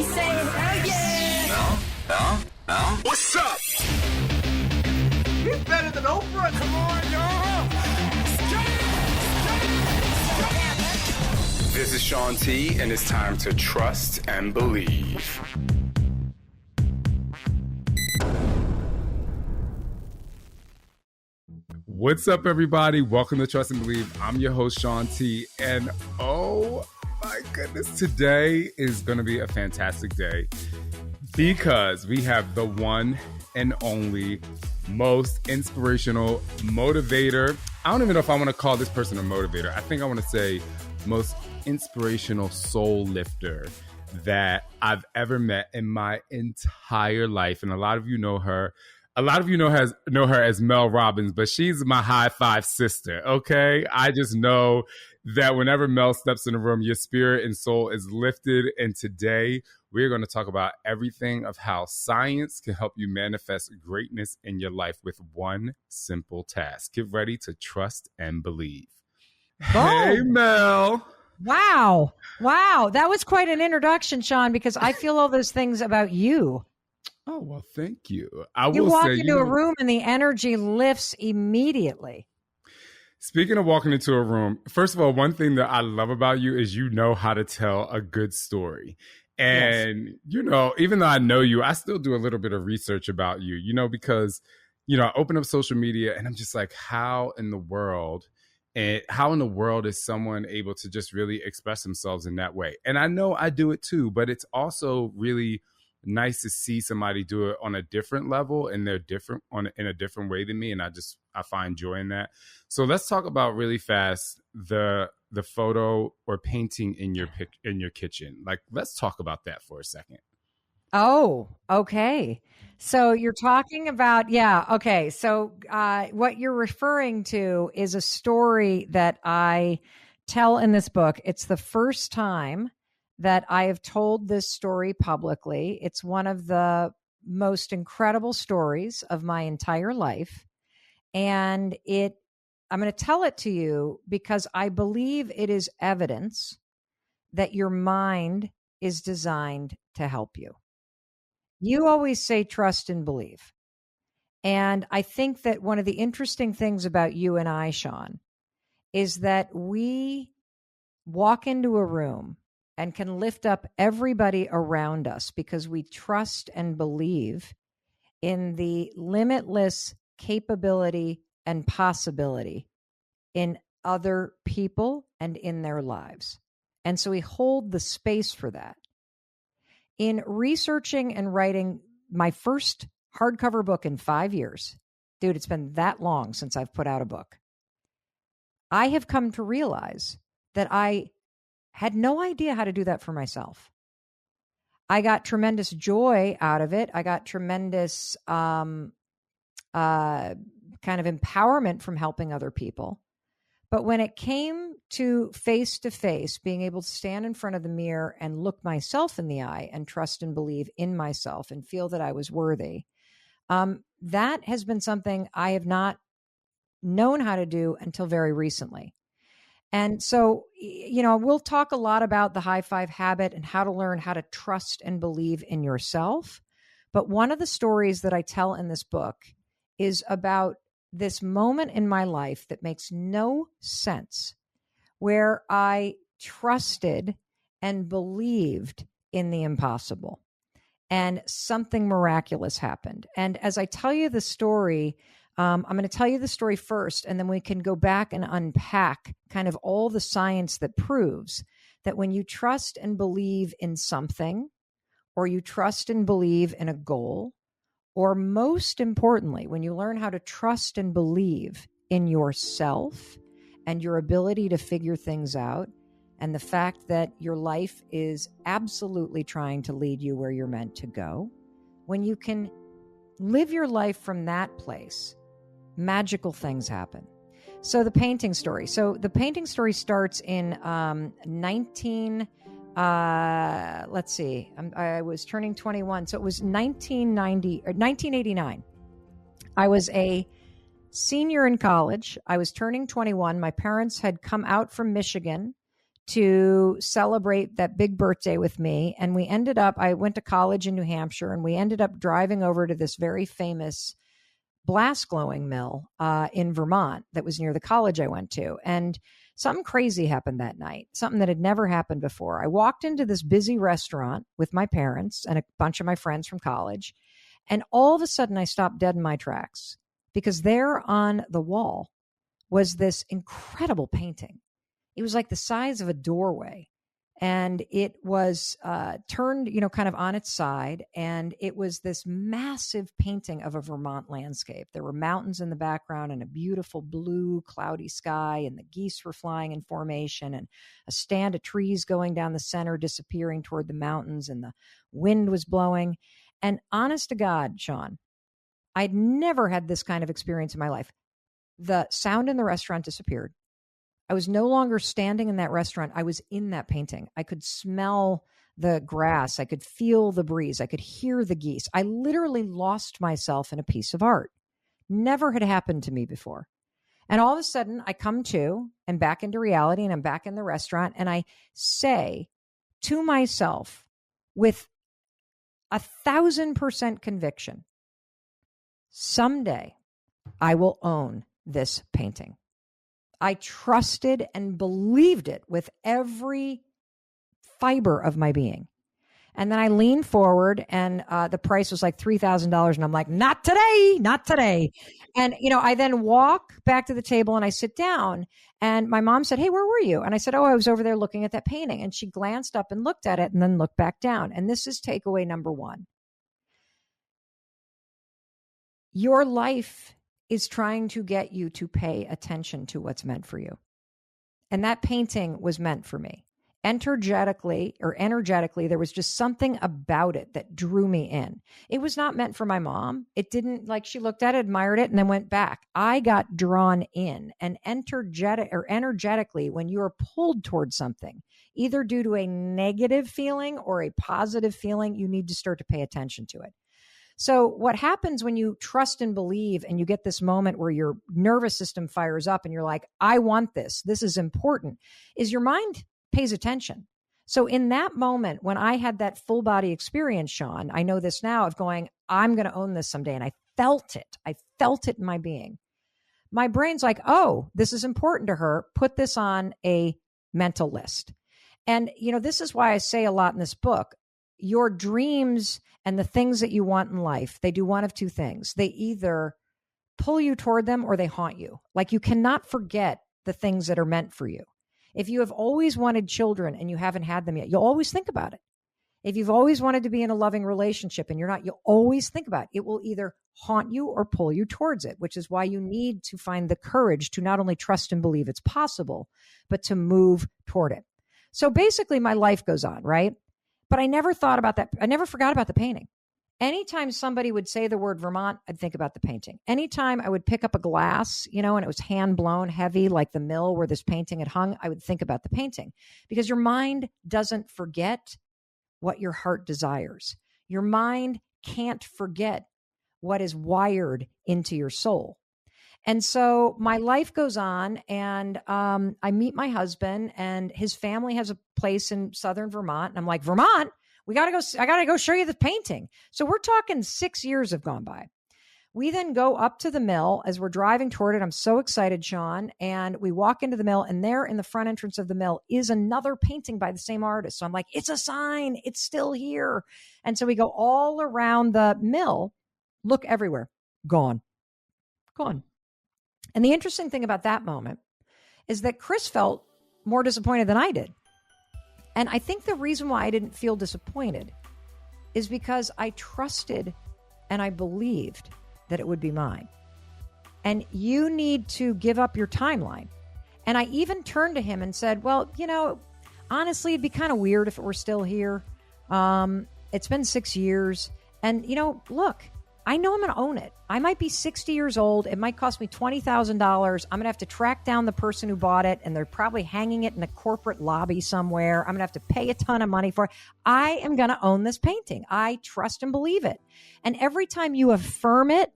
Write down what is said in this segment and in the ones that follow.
everybody saying, oh yeah. What's up? He's better than Oprah. Come on, y'all. This is Shaun T, and it's time to trust and believe. What's up, everybody? Welcome to Trust and Believe. I'm your host, Shaun T, and oh my goodness, today is going to be a fantastic day because we have the one and only most inspirational motivator. I don't even know if I want to call this person a motivator. I think I want to say most inspirational soul lifter that I've ever met in my entire life. And a lot of you know her. A lot of you know her as Mel Robbins, but she's my high five sister, okay? I just know that whenever Mel steps in the room, your spirit and soul is lifted. And today, we're going to talk about everything of how science can help you manifest greatness in your life with one simple task. Get ready to trust and believe. Boom. Hey, Mel. Wow. That was quite an introduction, Shaun, because I feel all those things about you. Oh, well, thank you. You walk into a room and the energy lifts immediately. Speaking of walking into a room, first of all, one thing that I love about you is you know how to tell a good story. And, you know, even though I know you, I still do a little bit of research about you, you know, because, you know, I open up social media and I'm just like, how in the world is someone able to just really express themselves in that way? And I know I do it too, but it's also really nice to see somebody do it on a different level and they're different in a different way than me. And I find joy in that. So let's talk about really fast the photo or painting in your kitchen. Like, let's talk about that for a second. Oh, okay. So you're talking about, okay. So what you're referring to is a story that I tell in this book. It's the first time that I have told this story publicly. It's one of the most incredible stories of my entire life. And I'm going to tell it to you because I believe it is evidence that your mind is designed to help you. You always say trust and believe. And I think that one of the interesting things about you and I, Shaun, is that we walk into a room and can lift up everybody around us because we trust and believe in the limitless capability and possibility in other people and in their lives. And so we hold the space for that. In researching and writing my first hardcover book in 5 years, dude, it's been that long since I've put out a book, I have come to realize that I had no idea how to do that for myself. I got tremendous joy out of it. I got tremendous kind of empowerment from helping other people. But when it came to face, being able to stand in front of the mirror and look myself in the eye and trust and believe in myself and feel that I was worthy, that has been something I have not known how to do until very recently. And so, you know, we'll talk a lot about the high five habit and how to learn how to trust and believe in yourself. But one of the stories that I tell in this book is about this moment in my life that makes no sense, where I trusted and believed in the impossible and something miraculous happened. And as I tell you the story, I'm going to tell you the story first, and then we can go back and unpack kind of all the science that proves that when you trust and believe in something, or you trust and believe in a goal, or most importantly, when you learn how to trust and believe in yourself and your ability to figure things out, and the fact that your life is absolutely trying to lead you where you're meant to go, when you can live your life from that place, magical things happen. So the painting story. So the painting story starts in I was turning 21. So it was 1989. I was a senior in college. I was turning 21. My parents had come out from Michigan to celebrate that big birthday with me. And I went to college in New Hampshire, and we ended up driving over to this very famous blast glowing mill in Vermont that was near the college I went to. And something crazy happened that night, something that had never happened before. I walked into this busy restaurant with my parents and a bunch of my friends from college. And all of a sudden I stopped dead in my tracks, because there on the wall was this incredible painting. It was like the size of a doorway, and it was turned, kind of on its side. And it was this massive painting of a Vermont landscape. There were mountains in the background and a beautiful blue cloudy sky, and the geese were flying in formation, and a stand of trees going down the center, disappearing toward the mountains, and the wind was blowing. And honest to God, Shaun, I'd never had this kind of experience in my life. The sound in the restaurant disappeared. I was no longer standing in that restaurant. I was in that painting. I could smell the grass. I could feel the breeze. I could hear the geese. I literally lost myself in a piece of art. Never had happened to me before. And all of a sudden I come to and back into reality, and I'm back in the restaurant, and I say to myself with 1,000% conviction, someday I will own this painting. I trusted and believed it with every fiber of my being. And then I leaned forward, and the price was like $3,000. And I'm like, not today, not today. And, I then walk back to the table and I sit down, and my mom said, hey, where were you? And I said, oh, I was over there looking at that painting. And she glanced up and looked at it and then looked back down. And this is takeaway number one. Your life is trying to get you to pay attention to what's meant for you. And that painting was meant for me. Energetically, there was just something about it that drew me in. It was not meant for my mom. It didn't, she looked at it, admired it, and then went back. I got drawn in. And energetically, when you are pulled towards something, either due to a negative feeling or a positive feeling, you need to start to pay attention to it. So what happens when you trust and believe, and you get this moment where your nervous system fires up and you're like, I want this, this is important, is your mind pays attention. So in that moment, when I had that full body experience, Shaun, I know this now, of going, I'm going to own this someday. And I felt it in my being. My brain's like, oh, this is important to her. Put this on a mental list. And, this is why I say a lot in this book, your dreams and the things that you want in life, they do one of two things. They either pull you toward them or they haunt you. Like, you cannot forget the things that are meant for you. If you have always wanted children and you haven't had them yet, you'll always think about it. If you've always wanted to be in a loving relationship and you're not, you'll always think about it. It will either haunt you or pull you towards it, which is why you need to find the courage to not only trust and believe it's possible, but to move toward it. So basically my life goes on, right? But I never thought about that. I never forgot about the painting. Anytime somebody would say the word Vermont, I'd think about the painting. Anytime I would pick up a glass, and it was hand blown heavy, like the mill where this painting had hung, I would think about the painting, because your mind doesn't forget what your heart desires. Your mind can't forget what is wired into your soul. And so my life goes on, and I meet my husband, and his family has a place in southern Vermont. And I'm like, Vermont? I got to go show you the painting. So we're talking 6 years have gone by. We then go up to the mill as we're driving toward it. I'm so excited, Shaun. And we walk into the mill, and there in the front entrance of the mill is another painting by the same artist. So I'm like, it's a sign. It's still here. And so we go all around the mill, look everywhere. Gone. And the interesting thing about that moment is that Chris felt more disappointed than I did. And I think the reason why I didn't feel disappointed is because I trusted and I believed that it would be mine. And you need to give up your timeline. And I even turned to him and said, well, honestly, it'd be kind of weird if it were still here. It's been 6 years. And, look, I know I'm going to own it. I might be 60 years old. It might cost me $20,000. I'm going to have to track down the person who bought it, and they're probably hanging it in a corporate lobby somewhere. I'm going to have to pay a ton of money for it. I am going to own this painting. I trust and believe it. And every time you affirm it,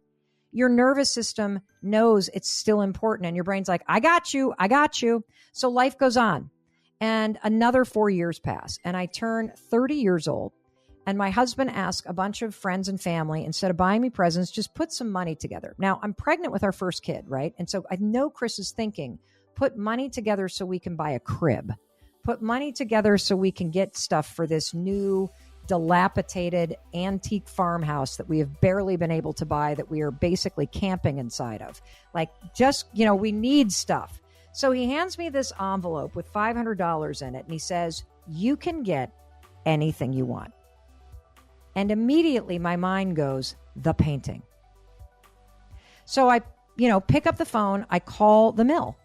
your nervous system knows it's still important. And your brain's like, I got you. So life goes on. And another 4 years pass, and I turn 30 years old. And my husband asked a bunch of friends and family, instead of buying me presents, just put some money together. Now, I'm pregnant with our first kid, right? And so I know Chris is thinking, put money together so we can buy a crib. Put money together so we can get stuff for this new dilapidated antique farmhouse that we have barely been able to buy, that we are basically camping inside of. Like, just, we need stuff. So he hands me this envelope with $500 in it, and he says, you can get anything you want. And immediately my mind goes, the painting. So I, pick up the phone, I call the mill,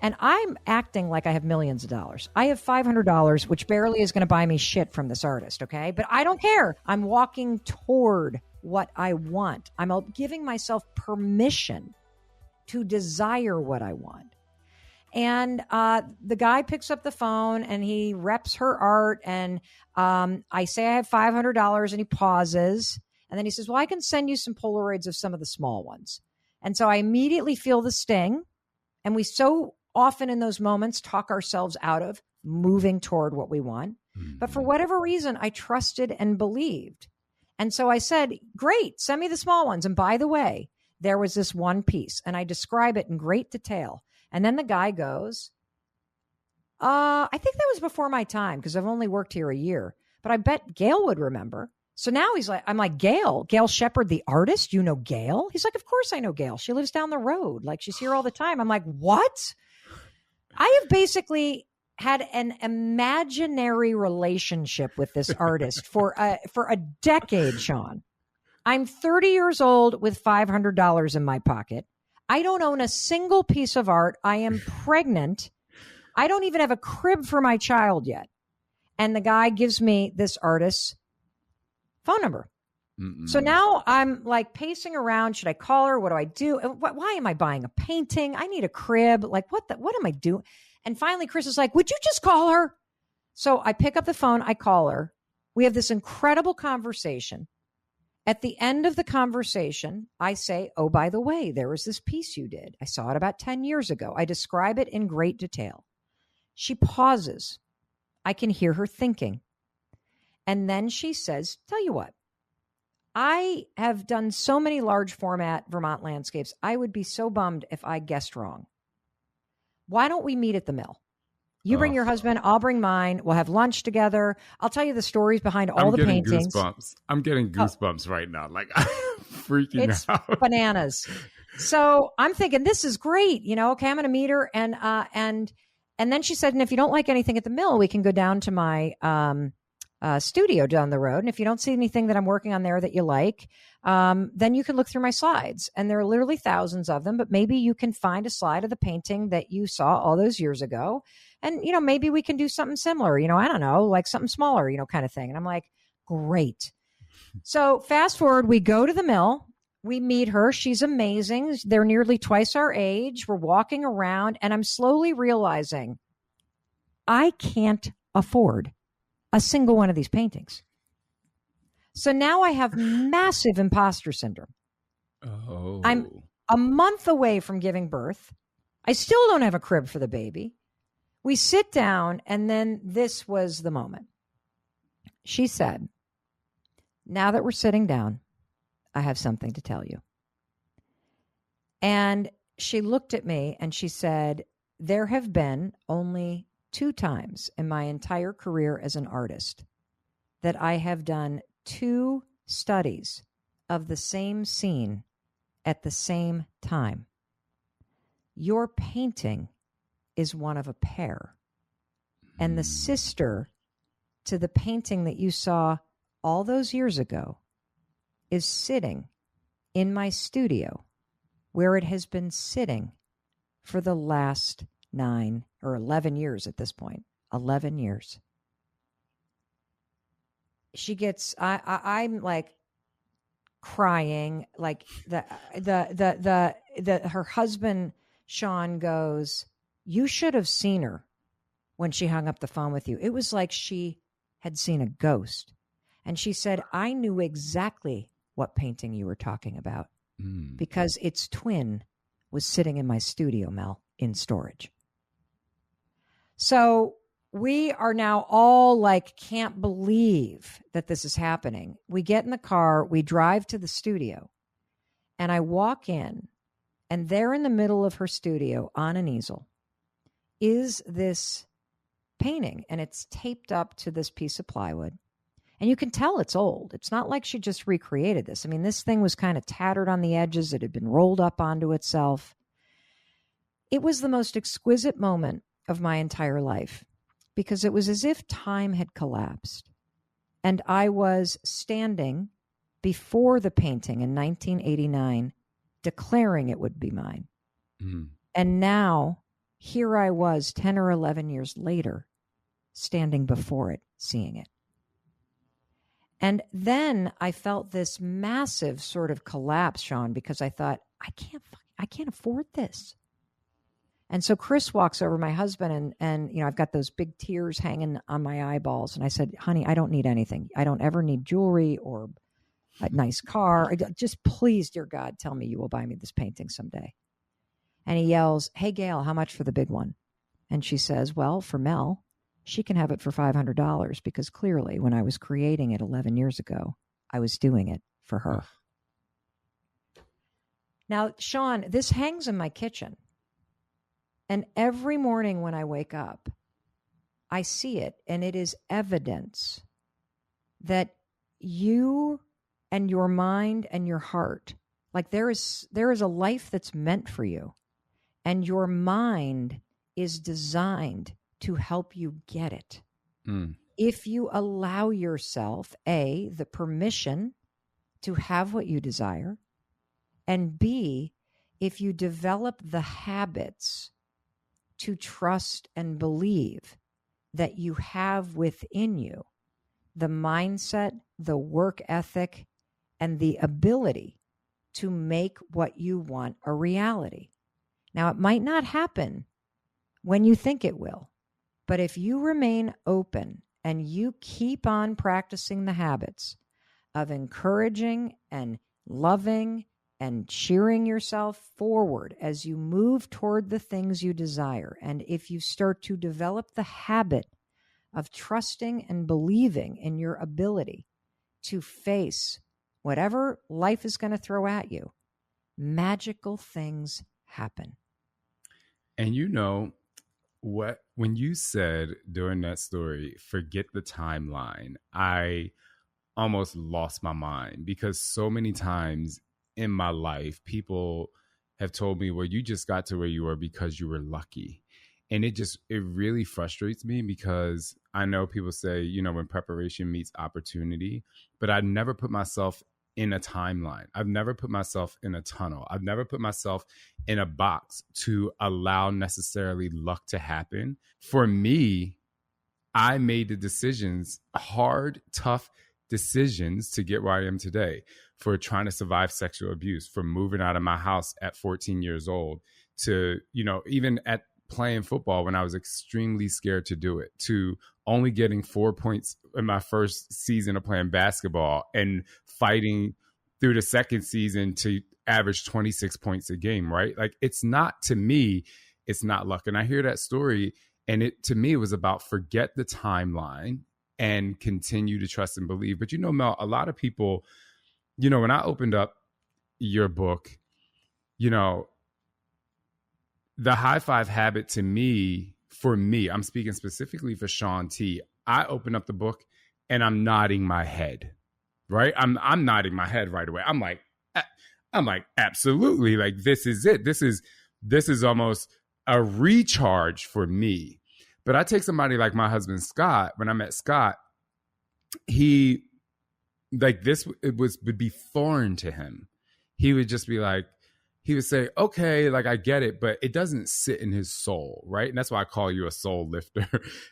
and I'm acting like I have millions of dollars. I have $500, which barely is going to buy me shit from this artist, okay? But I don't care. I'm walking toward what I want. I'm giving myself permission to desire what I want. And the guy picks up the phone and he reps her art. And I say I have $500, and he pauses. And then he says, well, I can send you some Polaroids of some of the small ones. And so I immediately feel the sting. And we so often in those moments talk ourselves out of moving toward what we want. Mm-hmm. But for whatever reason, I trusted and believed. And so I said, great, send me the small ones. And by the way, there was this one piece, and I describe it in great detail. And then the guy goes, I think that was before my time, because I've only worked here a year, but I bet Gail would remember. So now I'm like, Gail Shepard, the artist, Gail? He's like, of course I know Gail. She lives down the road. Like, she's here all the time. I'm like, what? I have basically had an imaginary relationship with this artist for a decade, Shaun. I'm 30 years old with $500 in my pocket. I don't own a single piece of art. I am pregnant. I don't even have a crib for my child yet. And the guy gives me this artist's phone number. Mm-mm. So now I'm like pacing around. Should I call her? What do I do? Why am I buying a painting? I need a crib. Like, what am I doing? And finally, Chris is like, would you just call her? So I pick up the phone. I call her. We have this incredible conversation. At the end of the conversation, I say, oh, by the way, there was this piece you did. I saw it about 10 years ago. I describe it in great detail. She pauses. I can hear her thinking. And then she says, tell you what, I have done so many large format Vermont landscapes. I would be so bummed if I guessed wrong. Why don't we meet at the mill? You bring your husband, I'll bring mine. We'll have lunch together. I'll tell you the stories behind all the paintings. I'm getting goosebumps right now. Like, I'm freaking out. It's bananas. So I'm thinking, this is great. Okay, I'm going to meet her. And then she said, and if you don't like anything at the mill, we can go down to my studio down the road. And if you don't see anything that I'm working on there that you like, then you can look through my slides. And there are literally thousands of them, but maybe you can find a slide of the painting that you saw all those years ago. And, maybe we can do something similar, I don't know, like something smaller, kind of thing. And I'm like, great. So fast forward, we go to the mill, we meet her. She's amazing. They're nearly twice our age. We're walking around, and I'm slowly realizing I can't afford a single one of these paintings. So now I have massive imposter syndrome. Oh. I'm a month away from giving birth. I still don't have a crib for the baby. We sit down, and then this was the moment. She said, now that we're sitting down, I have something to tell you. And she looked at me and she said, there have been only 2 times in my entire career as an artist that I have done 2 studies of the same scene at the same time. Your painting is one of a pair. And the sister to the painting that you saw all those years ago is sitting in my studio where it has been sitting for the last 9 or 11 years at this point. 11 years. She gets, I'm like crying, like her husband, Shaun, goes, you should have seen her when she hung up the phone with you. It was like she had seen a ghost. And she said, I knew exactly what painting you were talking about because its twin was sitting in my studio, Mel, in storage. So we are now all like, can't believe that this is happening. We get in the car, we drive to the studio, and I walk in, and there in the middle of her studio on an easel is this painting, and it's taped up to this piece of plywood. And you can tell it's old. It's not like she just recreated this. I mean, this thing was kind of tattered on the edges. It had been rolled up onto itself. It was the most exquisite moment of my entire life because it was as if time had collapsed. And I was standing before the painting in 1989, declaring it would be mine. Mm. And now, here I was 10 or 11 years later, standing before it, seeing it. And then I felt this massive sort of collapse, Shaun, because I thought, I can't afford this. And so Chris walks over, my husband, and I've got those big tears hanging on my eyeballs. And I said, honey, I don't need anything. I don't ever need jewelry or a nice car. Just please, dear God, tell me you will buy me this painting someday. And he yells, hey, Gail, how much for the big one? And she says, well, for Mel, she can have it for $500 because clearly when I was creating it 11 years ago, I was doing it for her. Now, Shaun, this hangs in my kitchen. And every morning when I wake up, I see it, and it is evidence that you and your mind and your heart, like there is a life that's meant for you, and your mind is designed to help you get it. Mm. If you allow yourself, A, the permission to have what you desire, and B, if you develop the habits to trust and believe that you have within you the mindset, the work ethic, and the ability to make what you want a reality. Now, it might not happen when you think it will, but if you remain open and you keep on practicing the habits of encouraging and loving and cheering yourself forward as you move toward the things you desire, and if you start to develop the habit of trusting and believing in your ability to face whatever life is going to throw at you, magical things happen. And you know what, when you said during that story, forget the timeline, I almost lost my mind because so many times in my life, people have told me, well, you just got to where you were because you were lucky. And it really frustrates me because I know people say, when preparation meets opportunity, but I never put myself in a timeline. I've never put myself in a tunnel. I've never put myself in a box to allow necessarily luck to happen. For me, I made the decisions, hard, tough decisions to get where I am today, for trying to survive sexual abuse, for moving out of my house at 14 years old, to, even at playing football when I was extremely scared to do it, to only getting 4 points in my first season of playing basketball and fighting through the second season to average 26 points a game, right? Like, it's not, to me, it's not luck. And I hear that story, and to me, it was about forget the timeline and continue to trust and believe. But Mel, a lot of people, when I opened up your book, the high five habit to me, for me, I'm speaking specifically for Shaun T. I open up the book and I'm nodding my head, right? I'm nodding my head right away. I'm like, absolutely. Like, this is it. This is almost a recharge for me. But I take somebody like my husband, Scott. When I met Scott, he, like, this, would be foreign to him. He would just be like, he would say, okay, like, I get it, but it doesn't sit in his soul, right? And that's why I call you a soul lifter.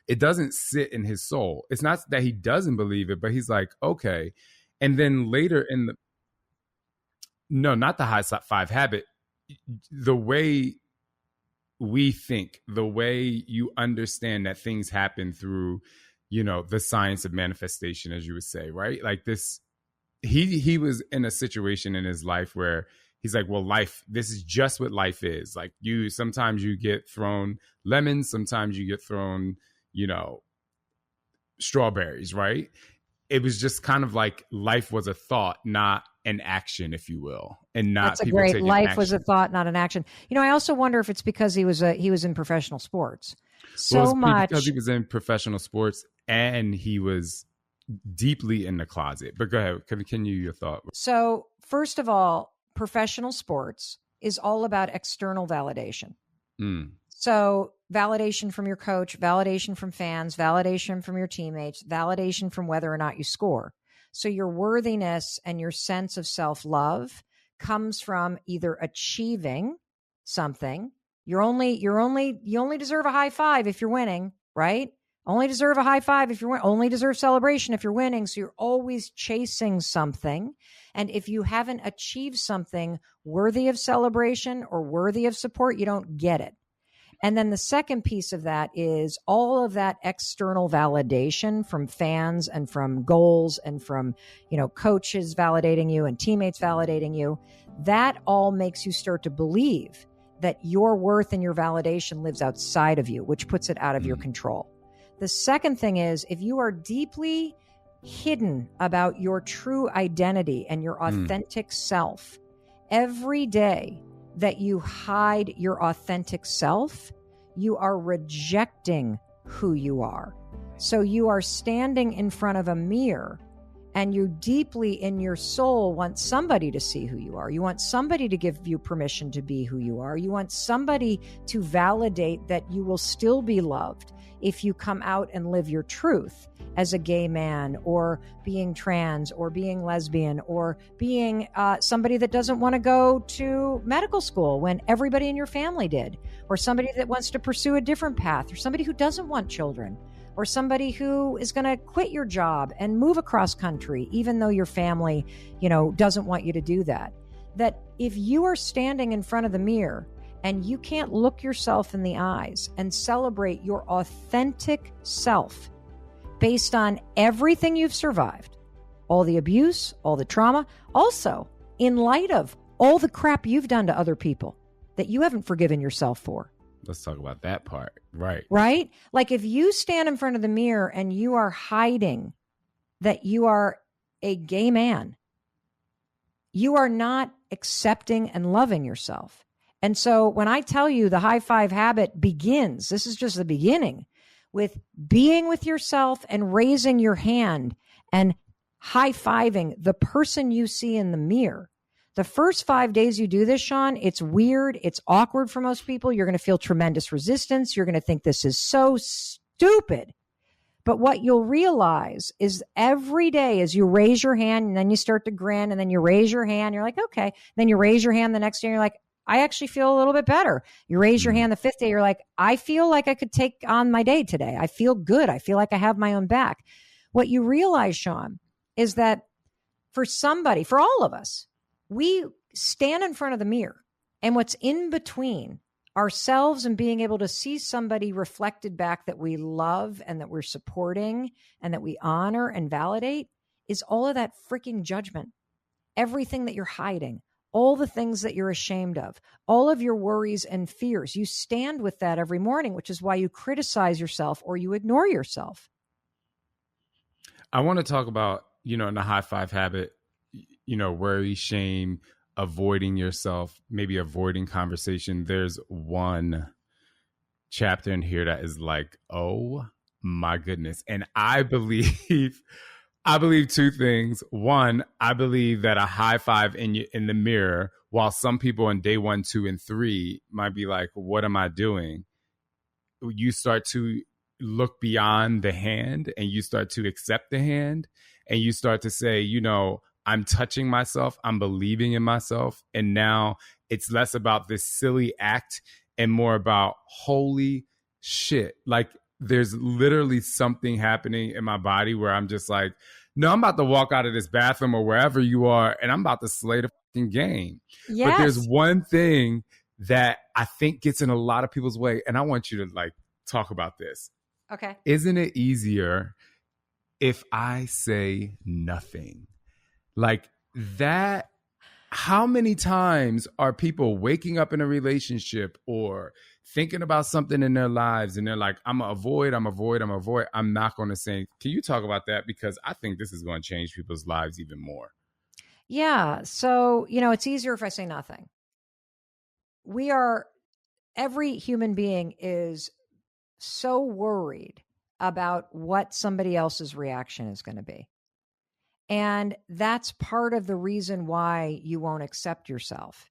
It doesn't sit in his soul. It's not that he doesn't believe it, but he's like, okay. And then later no, not the high five habit, the way we think, the way you understand that things happen through, the science of manifestation, as you would say, right? Like this, he was in a situation in his life where he's like, well, this is just what life is. Like, sometimes you get thrown lemons, sometimes you get thrown, you know, strawberries, right? It was just kind of like life was a thought, not an action, if you will, and not That's a people great taking life action. was a thought, not an action. You know, I also wonder if it's because he was in professional sports Well, so it's much. because he was in professional sports and he was deeply in the closet. But go ahead, continue your thought. So, first of all, professional sports is all about external validation. Mm. So, validation from your coach, validation from fans, validation from your teammates, validation from whether or not you score. So, your worthiness and your sense of self-love comes from either achieving something. You only deserve a high five if you're winning, right? Only deserve a high five if you're winning. Only deserve celebration if you're winning. So you're always chasing something. And if you haven't achieved something worthy of celebration or worthy of support, you don't get it. And then the second piece of that is all of that external validation from fans and from goals and from, you know, coaches validating you and teammates validating you. That all makes you start to believe that your worth and your validation lives outside of you, which puts it out of your control. The second thing is if you are deeply hidden about your true identity and your authentic self, every day that you hide your authentic self, you are rejecting who you are. So you are standing in front of a mirror and you deeply in your soul want somebody to see who you are. You want somebody to give you permission to be who you are. You want somebody to validate that you will still be loved if you come out and live your truth as a gay man or being trans or being lesbian or being somebody that doesn't want to go to medical school when everybody in your family did, or somebody that wants to pursue a different path, or somebody who doesn't want children, or somebody who is going to quit your job and move across country, even though your family, you know, doesn't want you to do that. That if you are standing in front of the mirror and you can't look yourself in the eyes and celebrate your authentic self based on everything you've survived, all the abuse, all the trauma, also in light of all the crap you've done to other people that you haven't forgiven yourself for. Let's talk about that part. Right. Right? Like if you stand in front of the mirror and you are hiding that you are a gay man, you are not accepting and loving yourself. And so when I tell you the high five habit begins, this is just the beginning, with being with yourself and raising your hand and high-fiving the person you see in the mirror. The first 5 days you do this, Shaun, it's weird. It's awkward for most people. You're going to feel tremendous resistance. You're going to think this is so stupid. But what you'll realize is every day as you raise your hand and then you start to grin and then you raise your hand, you're like, okay. Then you raise your hand the next day and you're like, I actually feel a little bit better. You raise your hand the fifth day, you're like, I feel like I could take on my day today. I feel good. I feel like I have my own back. What you realize, Shaun, is that for somebody, for all of us, we stand in front of the mirror and what's in between ourselves and being able to see somebody reflected back that we love and that we're supporting and that we honor and validate is all of that freaking judgment. Everything that you're hiding, all the things that you're ashamed of, all of your worries and fears. You stand with that every morning, which is why you criticize yourself or you ignore yourself. I want to talk about, in the high five habit, worry, shame, avoiding yourself, maybe avoiding conversation. There's one chapter in here that is like, oh my goodness. And I believe two things. One, I believe that a high five in the mirror, while some people on day 1, 2, and 3 might be like, what am I doing? You start to look beyond the hand and you start to accept the hand and you start to say, I'm touching myself. I'm believing in myself. And now it's less about this silly act and more about holy shit. Like there's literally something happening in my body where I'm just like, no, I'm about to walk out of this bathroom or wherever you are and I'm about to slay the fucking game. Yes. But there's one thing that I think gets in a lot of people's way. And I want you to talk about this. Okay. Isn't it easier if I say nothing? Like that, how many times are people waking up in a relationship or thinking about something in their lives and they're like, I'm going to avoid. I'm not going to say, can you talk about that? Because I think this is going to change people's lives even more. Yeah. So, it's easier if I say nothing. Every human being is so worried about what somebody else's reaction is going to be. And that's part of the reason why you won't accept yourself.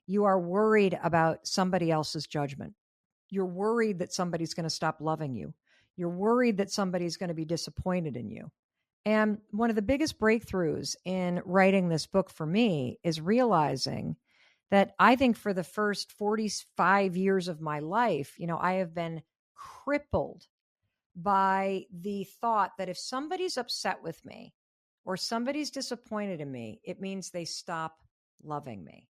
You are worried about somebody else's judgment. You're worried that somebody's going to stop loving you. You're worried that somebody's going to be disappointed in you. And one of the biggest breakthroughs in writing this book for me is realizing that I think for the first 45 years of my life, I have been crippled by the thought that if somebody's upset with me or somebody's disappointed in me, it means they stop loving me.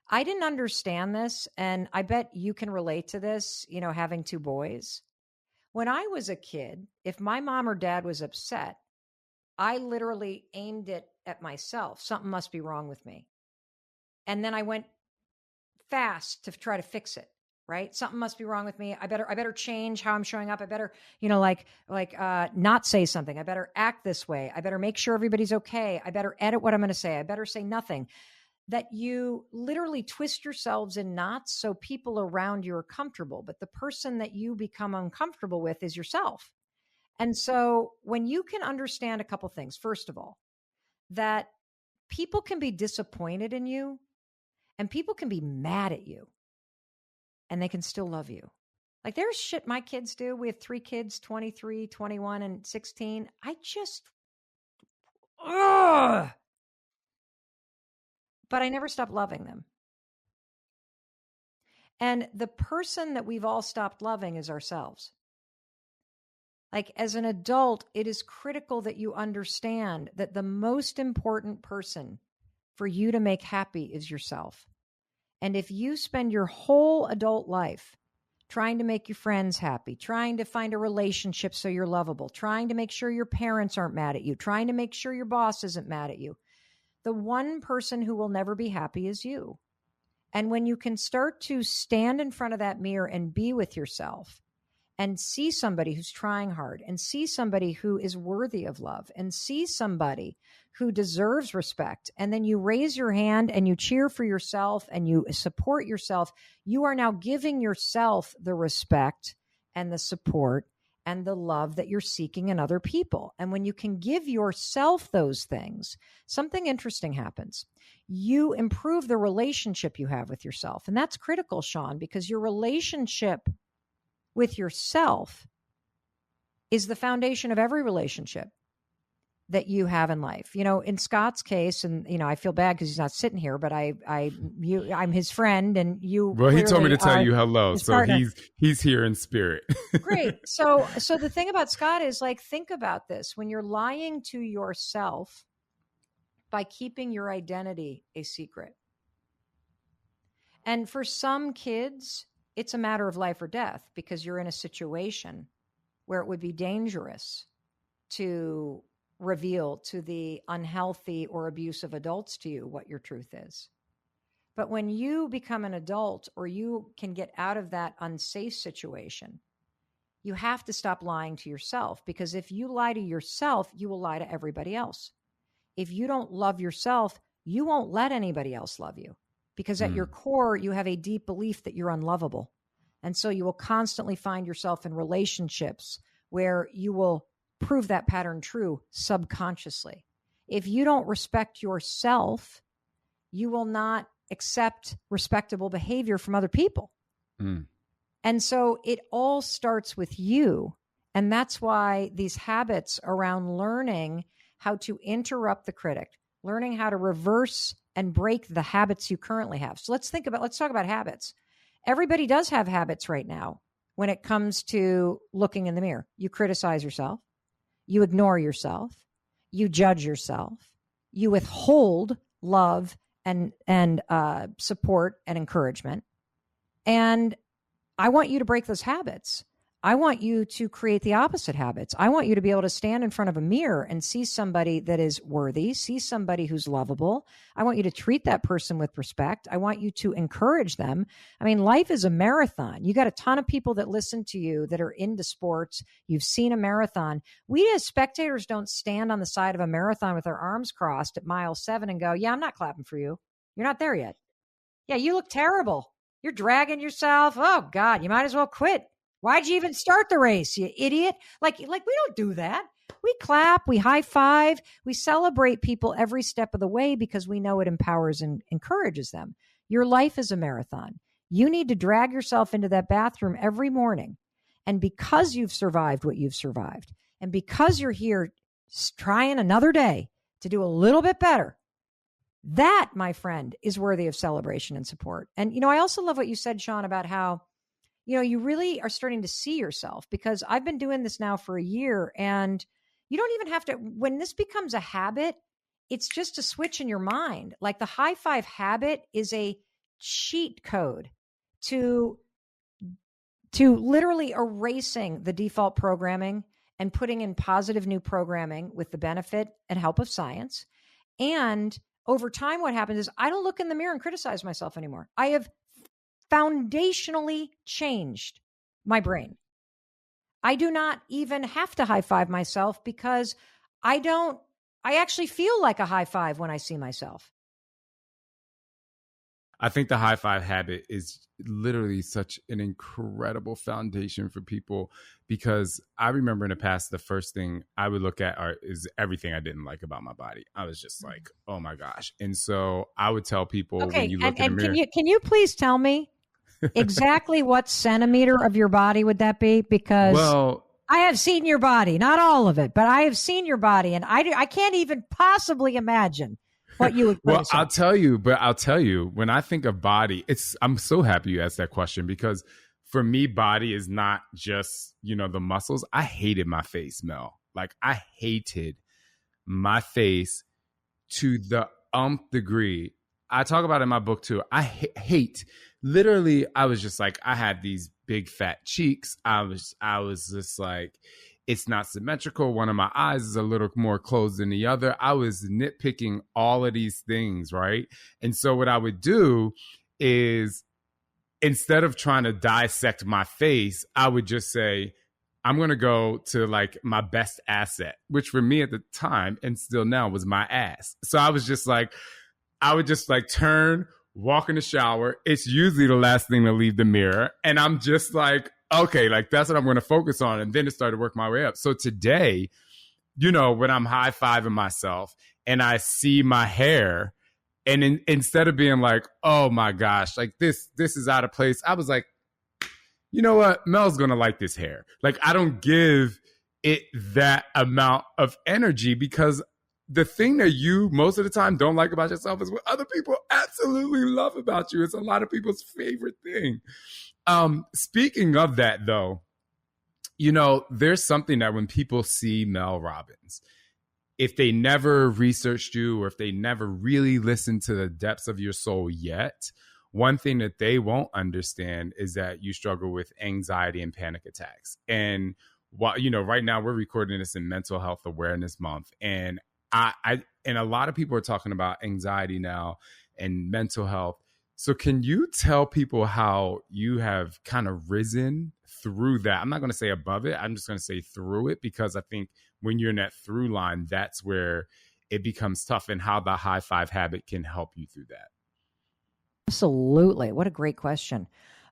I didn't understand this, and I bet you can relate to this, having two boys. When I was a kid, if my mom or dad was upset, I literally aimed it at myself. Something must be wrong with me. And then I went fast to try to fix it, right? Something must be wrong with me. I better change how I'm showing up. I better, not say something. I better act this way. I better make sure everybody's okay. I better edit what I'm going to say. I better say nothing. That you literally twist yourselves in knots so people around you are comfortable, but the person that you become uncomfortable with is yourself. And so when you can understand a couple things, first of all, that people can be disappointed in you and people can be mad at you and they can still love you. Like there's shit my kids do. We have 3 kids, 23, 21, and 16. But I never stopped loving them. And the person that we've all stopped loving is ourselves. Like as an adult, it is critical that you understand that the most important person for you to make happy is yourself. And if you spend your whole adult life trying to make your friends happy, trying to find a relationship so you're lovable, trying to make sure your parents aren't mad at you, trying to make sure your boss isn't mad at you, the one person who will never be happy is you. And when you can start to stand in front of that mirror and be with yourself and see somebody who's trying hard and see somebody who is worthy of love and see somebody who deserves respect, and then you raise your hand and you cheer for yourself and you support yourself, you are now giving yourself the respect and the support and the love that you're seeking in other people. And when you can give yourself those things, something interesting happens. You improve the relationship you have with yourself. And that's critical, Shaun, because your relationship with yourself is the foundation of every relationship that you have in life. In Scott's case, and I feel bad because he's not sitting here, but I'm his friend, and you. Well, he told me to tell you hello, so partner. he's here in spirit. Great. So the thing about Scott is, think about this: when you're lying to yourself by keeping your identity a secret, and for some kids, it's a matter of life or death because you're in a situation where it would be dangerous to reveal to the unhealthy or abusive adults to you what your truth is. But when you become an adult or you can get out of that unsafe situation, you have to stop lying to yourself, because if you lie to yourself, you will lie to everybody else. If you don't love yourself, you won't let anybody else love you, because at your core, you have a deep belief that you're unlovable. And so you will constantly find yourself in relationships where you will prove that pattern true subconsciously. If you don't respect yourself, you will not accept respectable behavior from other people. And so it all starts with you. And that's why these habits around learning how to interrupt the critic, learning how to reverse and break the habits you currently have. So let's talk about habits. Everybody does have habits right now when it comes to looking in the mirror. You criticize yourself. You ignore yourself, you judge yourself, you withhold love and support and encouragement. And I want you to break those habits. I want you to create the opposite habits. I want you to be able to stand in front of a mirror and see somebody that is worthy, see somebody who's lovable. I want you to treat that person with respect. I want you to encourage them. I mean, life is a marathon. You got a ton of people that listen to you that are into sports. You've seen a marathon. We as spectators don't stand on the side of a marathon with our arms crossed at mile 7 and go, yeah, I'm not clapping for you. You're not there yet. Yeah, you look terrible. You're dragging yourself. Oh, God, you might as well quit. Why'd you even start the race, you idiot? Like we don't do that. We clap, we high five, we celebrate people every step of the way because we know it empowers and encourages them. Your life is a marathon. You need to drag yourself into that bathroom every morning. And because you've survived what you've survived, and because you're here trying another day to do a little bit better, that, my friend, is worthy of celebration and support. And, I also love what you said, Shaun, about how you really are starting to see yourself, because I've been doing this now for a year, and you don't even have to, when this becomes a habit, it's just a switch in your mind. Like the high five habit is a cheat code to literally erasing the default programming and putting in positive new programming with the benefit and help of science. And over time, what happens is I don't look in the mirror and criticize myself anymore. I have foundationally changed my brain. I do not even have to high five myself because I actually feel like a high five when I see myself. I think the high five habit is literally such an incredible foundation for people, because I remember in the past, the first thing I would look at is everything I didn't like about my body. I was just like, oh my gosh. And so I would tell people, okay, when you look in the mirror. Can you please tell me exactly what centimeter of your body would that be? Because I have seen your body, not all of it, but I have seen your body, and I can't even possibly imagine what you would criticize. Well, I'll tell you, when I think of body, I'm so happy you asked that question, because for me, body is not just, the muscles. I hated my face, Mel. Like, I hated my face to the degree. I talk about it in my book too. I hate, literally, I was just like, I had these big fat cheeks. I was just like, it's not symmetrical. One of my eyes is a little more closed than the other. I was nitpicking all of these things, right? And so what I would do is, instead of trying to dissect my face, I would just say, I'm going to go to like my best asset, which for me at the time and still now was my ass. So I was just like, I would just like turn, walk in the shower. It's usually the last thing to leave the mirror. And I'm just like, okay, like that's what I'm going to focus on. And then it started to work my way up. So today, when I'm high-fiving myself and I see my hair, and instead of being like, oh my gosh, like this is out of place, I was like, you know what? Mel's going to like this hair. Like, I don't give it that amount of energy, because the thing that you most of the time don't like about yourself is what other people absolutely love about you. It's a lot of people's favorite thing. Speaking of that, though, there's something that when people see Mel Robbins, if they never researched you or if they never really listened to the depths of your soul yet, one thing that they won't understand is that you struggle with anxiety and panic attacks. And while, right now we're recording this in Mental Health Awareness Month, and and a lot of people are talking about anxiety now and mental health. So can you tell people how you have kind of risen through that? I'm not going to say above it. I'm just going to say through it, because I think when you're in that through line, that's where it becomes tough, and how the high five habit can help you through that. Absolutely. What a great question.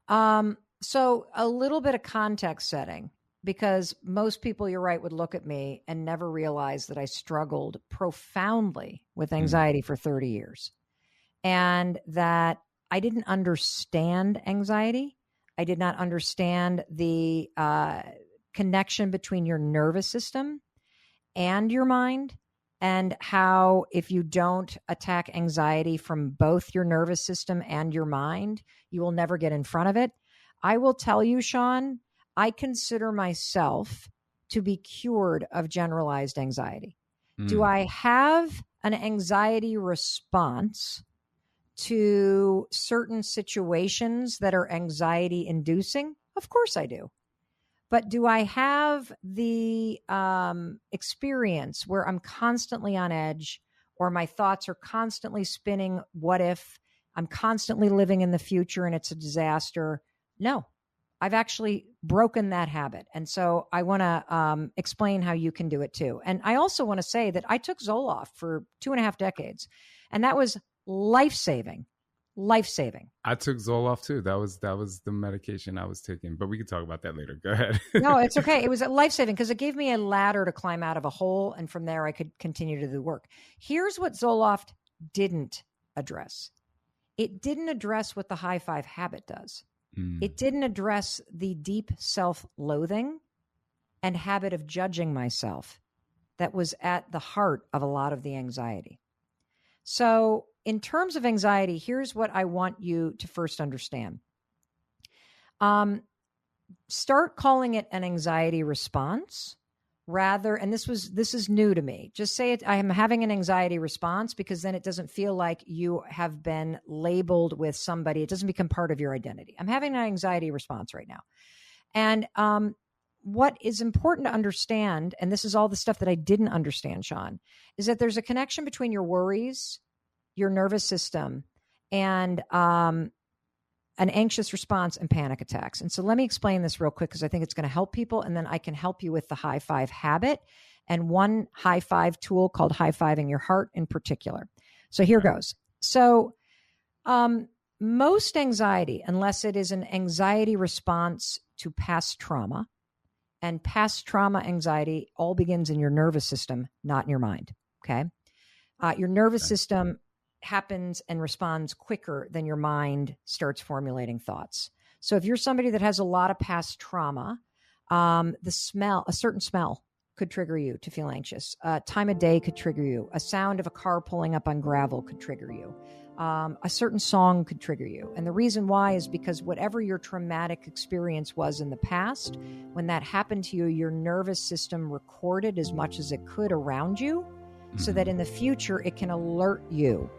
So a little bit of context setting, because most people, you're right, would look at me and never realize that I struggled profoundly with anxiety for 30 years, and that I didn't understand anxiety. I did not understand the connection between your nervous system and your mind, and how if you don't attack anxiety from both your nervous system and your mind, you will never get in front of it. I will tell you, Shaun, I consider myself to be cured of generalized anxiety. Do I have an anxiety response to certain situations that are anxiety inducing? Of course I do. But do I have the experience where I'm constantly on edge, or my thoughts are constantly spinning? What if I'm constantly living in the future and it's a disaster? No, I've actually broken that habit. And so I want to explain how you can do it too. And I also want to say that I took Zoloft for 2.5 decades, and that was life-saving. Life-saving. I took Zoloft too. That was the medication I was taking, but we can talk about that later. Go ahead. No, it's okay. It was life-saving because it gave me a ladder to climb out of a hole, and from there I could continue to do the work. Here's what Zoloft didn't address. It didn't address what the high five habit does. It didn't address the deep self-loathing and habit of judging myself that was at the heart of a lot of the anxiety. So in terms of anxiety, here's what I want you to first understand. Start calling it an anxiety response rather, and this is new to me. Just say it, I am having an anxiety response, because then it doesn't feel like you have been labeled with somebody. It doesn't become part of your identity. I'm having an anxiety response right now. And what is important to understand, and this is all the stuff that I didn't understand, Shaun, is that there's a connection between your worries, your nervous system, and an anxious response and panic attacks. And so let me explain this real quick, because I think it's going to help people. And then I can help you with the high five habit and one high five tool called high fiving your heart in particular. So here goes. So most anxiety, unless it is an anxiety response to past trauma, and past trauma anxiety all begins in your nervous system, not in your mind. Okay. Your nervous system happens and responds quicker than your mind starts formulating thoughts. So if you're somebody that has a lot of past trauma, a certain smell could trigger you to feel anxious. Time of day could trigger you. A sound of a car pulling up on gravel could trigger you. A certain song could trigger you. And the reason why is because whatever your traumatic experience was in the past, when that happened to you, your nervous system recorded as much as it could around you, so that in the future it can alert you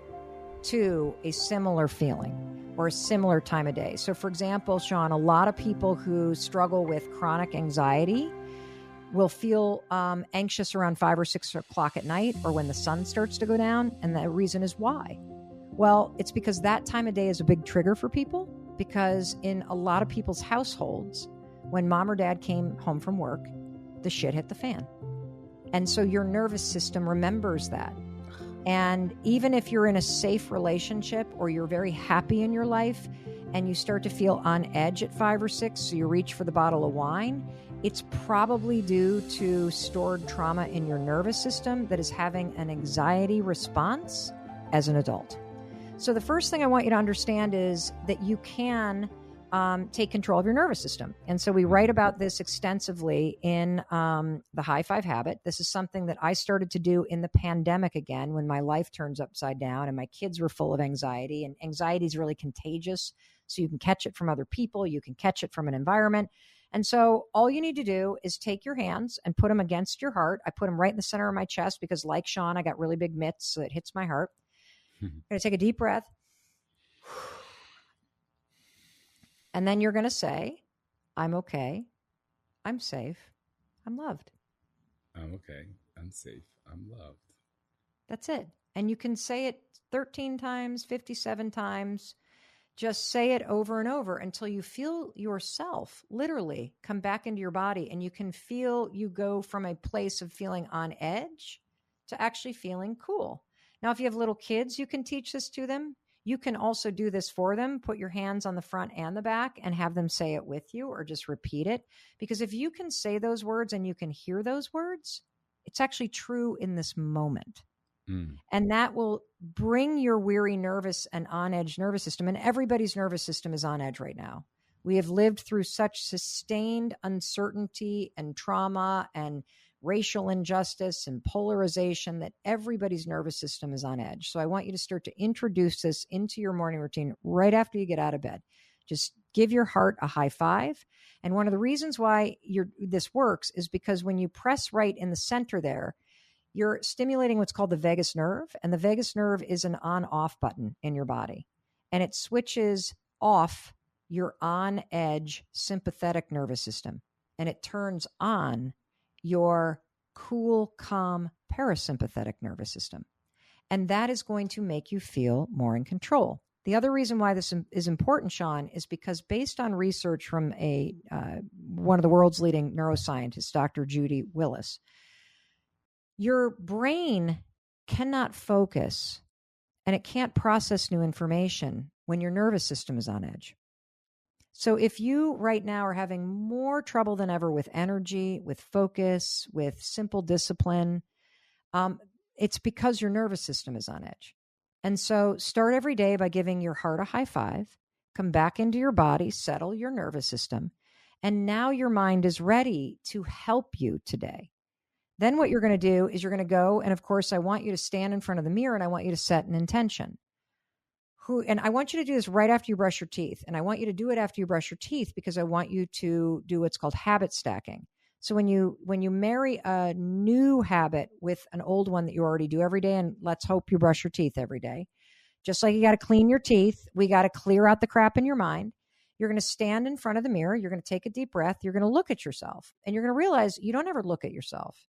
to a similar feeling or a similar time of day. So for example, Shaun, a lot of people who struggle with chronic anxiety will feel anxious around 5 or 6 o'clock at night, or when the sun starts to go down. And the reason is why? Well, it's because that time of day is a big trigger for people, because in a lot of people's households, when mom or dad came home from work, the shit hit the fan. And so your nervous system remembers that. And even if you're in a safe relationship, or you're very happy in your life, and you start to feel on edge at 5 or 6, so you reach for the bottle of wine, it's probably due to stored trauma in your nervous system that is having an anxiety response as an adult. So the first thing I want you to understand is that you can take control of your nervous system. And so we write about this extensively in the high five habit. This is something that I started to do in the pandemic again, when my life turns upside down and my kids were full of anxiety. And anxiety is really contagious. So you can catch it from other people. You can catch it from an environment. And so all you need to do is take your hands and put them against your heart. I put them right in the center of my chest because, like Shaun, I got really big mitts, so it hits my heart. I'm going to take a deep breath. And then you're going to say, I'm okay. I'm safe. I'm loved. I'm okay. I'm safe. I'm loved. That's it. And you can say it 13 times, 57 times. Just say it over and over until you feel yourself literally come back into your body, and you can feel you go from a place of feeling on edge to actually feeling cool. Now, if you have little kids, you can teach this to them. You can also do this for them. Put your hands on the front and the back and have them say it with you, or just repeat it. Because if you can say those words and you can hear those words, it's actually true in this moment. And that will bring your weary, nervous, and on-edge nervous system. And everybody's nervous system is on edge right now. We have lived through such sustained uncertainty and trauma and racial injustice and polarization that everybody's nervous system is on edge. So I want you to start to introduce this into your morning routine right after you get out of bed. Just give your heart a high five. And one of the reasons why this works is because when you press right in the center there, you're stimulating what's called the vagus nerve. And the vagus nerve is an on-off button in your body. And it switches off your on-edge sympathetic nervous system. and it turns on your cool, calm, parasympathetic nervous system. And that is going to make you feel more in control. The other reason why this is important, Shaun, is because based on research from one of the world's leading neuroscientists, Dr. Judy Willis, your brain cannot focus and it can't process new information when your nervous system is on edge. So if you right now are having more trouble than ever with energy, with focus, with simple discipline, it's because your nervous system is on edge. And so start every day by giving your heart a high five, come back into your body, settle your nervous system, and now your mind is ready to help you today. Then what you're going to do is you're going to go, and of course, I want you to stand in front of the mirror and I want you to set an intention. And I want you to do this right after you brush your teeth. And I want you to do it after you brush your teeth because I want you to do what's called habit stacking. So when you marry a new habit with an old one that you already do every day, and let's hope you brush your teeth every day, just like you got to clean your teeth, we got to clear out the crap in your mind. You're going to stand in front of the mirror. You're going to take a deep breath. You're going to look at yourself, and you're going to realize you don't ever look at yourself.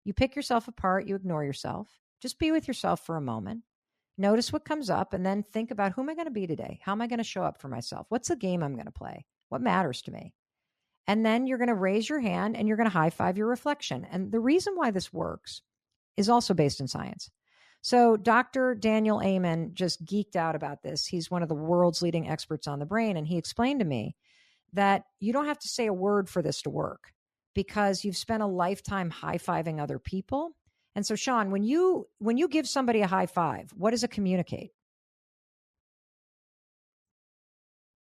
You pick yourself apart. You ignore yourself. Just be with yourself for a moment. Notice what comes up, and then think about, who am I going to be today? How am I going to show up for myself? What's the game I'm going to play? What matters to me? And then you're going to raise your hand and you're going to high five your reflection. And the reason why this works is also based in science. So Dr. Daniel Amen just geeked out about this. He's one of the world's leading experts on the brain. And he explained to me that you don't have to say a word for this to work because you've spent a lifetime high-fiving other people. And so, Shaun, when you give somebody a high five, what does it communicate?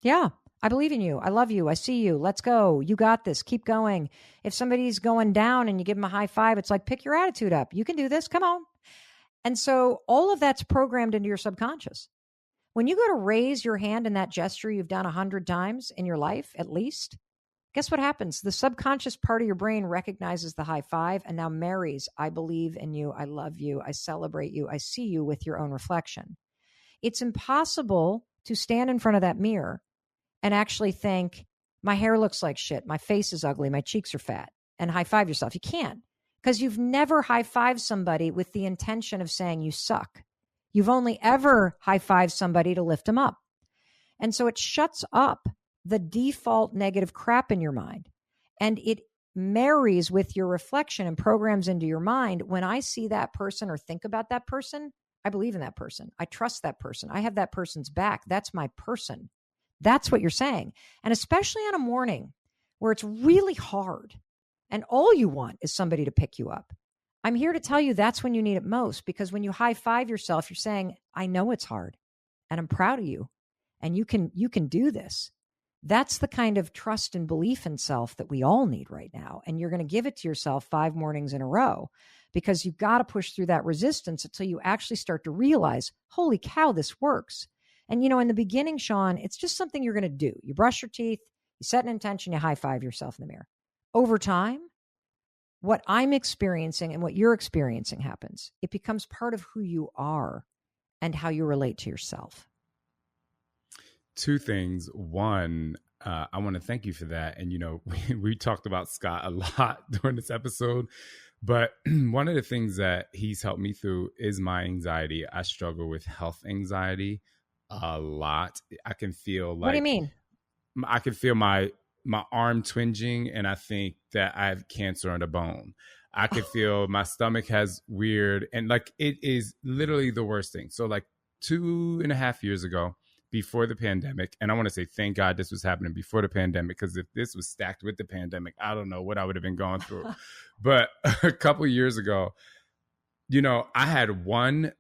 Yeah. I believe in you. I love you. I see you. Let's go. You got this. Keep going. If somebody's going down and you give them a high five, it's like, pick your attitude up. You can do this. Come on. And so all of that's programmed into your subconscious. When you go to raise your hand in that gesture you've done 100 times in your life, at least, guess what happens? The subconscious part of your brain recognizes the high five and now marries, I believe in you. I love you. I celebrate you. I see you with your own reflection. It's impossible to stand in front of that mirror and actually think, my hair looks like shit, my face is ugly, my cheeks are fat, and high five yourself. You can't, because you've never high fived somebody with the intention of saying you suck. You've only ever high fived somebody to lift them up. And so it shuts up the default negative crap in your mind, and it marries with your reflection and programs into your mind. When I see that person or think about that person, I believe in that person. I trust that person. I have that person's back. That's my person. That's what you're saying. And especially on a morning where it's really hard and all you want is somebody to pick you up. I'm here to tell you that's when you need it most, because when you high five yourself, you're saying, I know it's hard and I'm proud of you and you can do this. That's the kind of trust and belief in self that we all need right now. And you're going to give it to yourself 5 mornings in a row, because you've got to push through that resistance until you actually start to realize, holy cow, this works. And, in the beginning, Shaun, it's just something you're going to do. You brush your teeth, you set an intention, you high five yourself in the mirror. Over time, what I'm experiencing and what you're experiencing happens. It becomes part of who you are and how you relate to yourself. 2 things. One, I want to thank you for that. And, we talked about Scott a lot during this episode, but one of the things that he's helped me through is my anxiety. I struggle with health anxiety a lot. I can feel like, what do you mean? I can feel my arm twinging, and I think that I have cancer on the bone. I can feel my stomach has weird, and like it is literally the worst thing. So like 2.5 years ago, before the pandemic, and I want to say thank God this was happening before the pandemic, because if this was stacked with the pandemic, I don't know what I would have been going through. But a couple years ago, I had one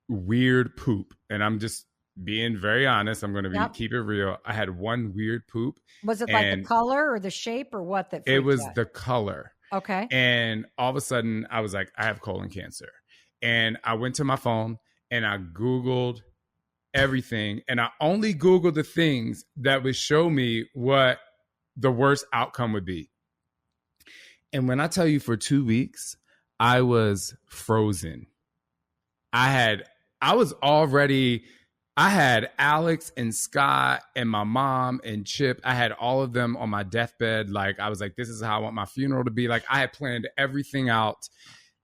weird poop, and I'm just being very honest. I'm going to keep it real. I had one weird poop. Was it like the color or the shape or what? It was the color. Okay. And all of a sudden I was like, I have colon cancer. And I went to my phone and I Googled everything. And I only Googled the things that would show me what the worst outcome would be. And when I tell you, for 2 weeks, I was frozen. I was already I had Alex and Scott and my mom and Chip. I had all of them on my deathbed. Like, I was like, this is how I want my funeral to be. Like, I had planned everything out.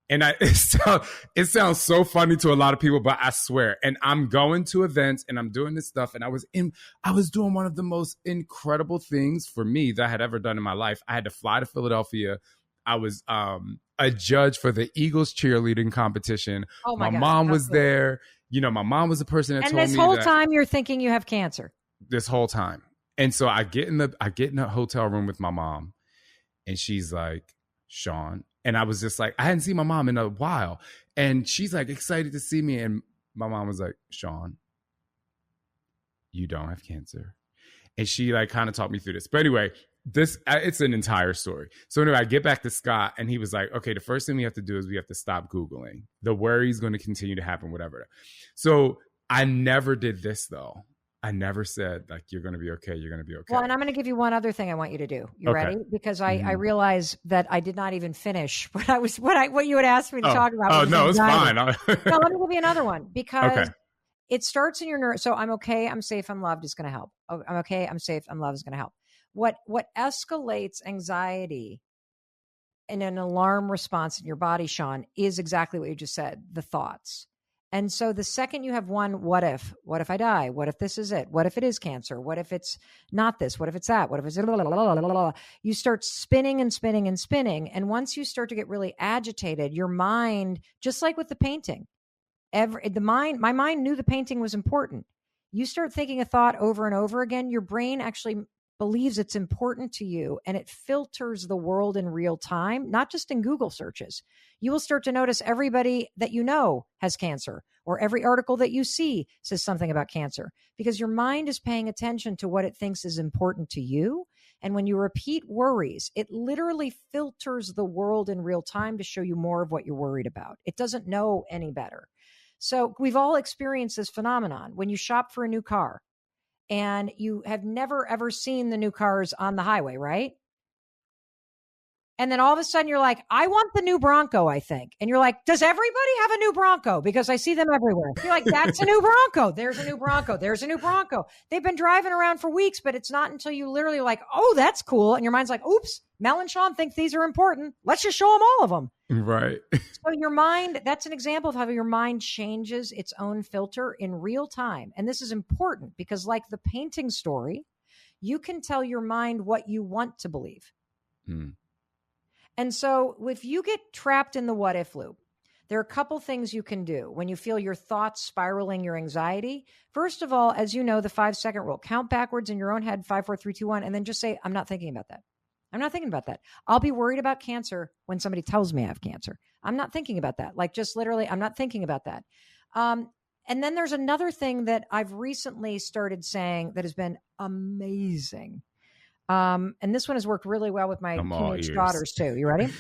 And it sounds so funny to a lot of people, but I swear. And I'm going to events and I'm doing this stuff. And I was doing one of the most incredible things for me that I had ever done in my life. I had to fly to Philadelphia. I was a judge for the Eagles cheerleading competition. Oh my God, mom was there. You know, my mom was the person that told me. And this whole time you're thinking you have cancer. This whole time. And so I get in the hotel room with my mom, and she's like, Shaun. And I was just like, I hadn't seen my mom in a while. And she's like excited to see me. And my mom was like, Shaun, you don't have cancer. And she like kind of taught me through this. But anyway, it's an entire story. So anyway, I get back to Scott, and he was like, okay, the first thing we have to do is we have to stop Googling. The worry is going to continue to happen, whatever. So I never did this though. I never said like, you're going to be okay. You're going to be okay. Well, and I'm going to give you one other thing I want you to do. You ready? Because I realize that I did not even finish what you had asked me to talk about. Oh no, it's fine. No, let me give you another one, because it starts in your nerve. So I'm okay, I'm safe, I'm loved is going to help. Oh, I'm okay, I'm safe, I'm loved is going to help. What escalates anxiety in an alarm response in your body, Shaun, is exactly what you just said, the thoughts. And so the second you have one, what if I die? What if this is it? What if it is cancer? What if it's not this? What if it's that? What if it's blah, blah, blah, blah, blah. You start spinning and spinning and spinning. And once you start to get really agitated, your mind, just like with the painting, my mind knew the painting was important. You start thinking a thought over and over again, your brain actually believes it's important to you, and it filters the world in real time, not just in Google searches. You will start to notice everybody that you know has cancer, or every article that you see says something about cancer, because your mind is paying attention to what it thinks is important to you. And when you repeat worries, it literally filters the world in real time to show you more of what you're worried about. It doesn't know any better. So we've all experienced this phenomenon when you shop for a new car and you have never, ever seen the new cars on the highway, right? And then all of a sudden you're like, I want the new Bronco, I think. And you're like, does everybody have a new Bronco? Because I see them everywhere. You're like, that's a new Bronco. There's a new Bronco. There's a new Bronco. They've been driving around for weeks, but it's not until you literally like, oh, that's cool. And your mind's like, oops, Mel and Shaun think these are important. Let's just show them all of them. Right. So your mind, that's an example of how your mind changes its own filter in real time. And this is important because, like the painting story, you can tell your mind what you want to believe. And so if you get trapped in the what if loop, there are a couple things you can do when you feel your thoughts spiraling your anxiety. First of all, as you know, the 5-second rule, count backwards in your own head, 5, 4, 3, 2, 1, and then just say, I'm not thinking about that. I'm not thinking about that. I'll be worried about cancer when somebody tells me I have cancer. I'm not thinking about that. Like just literally, I'm not thinking about that. And then there's another thing that I've recently started saying that has been amazing. And this one has worked really well with my teenage daughters too. You ready?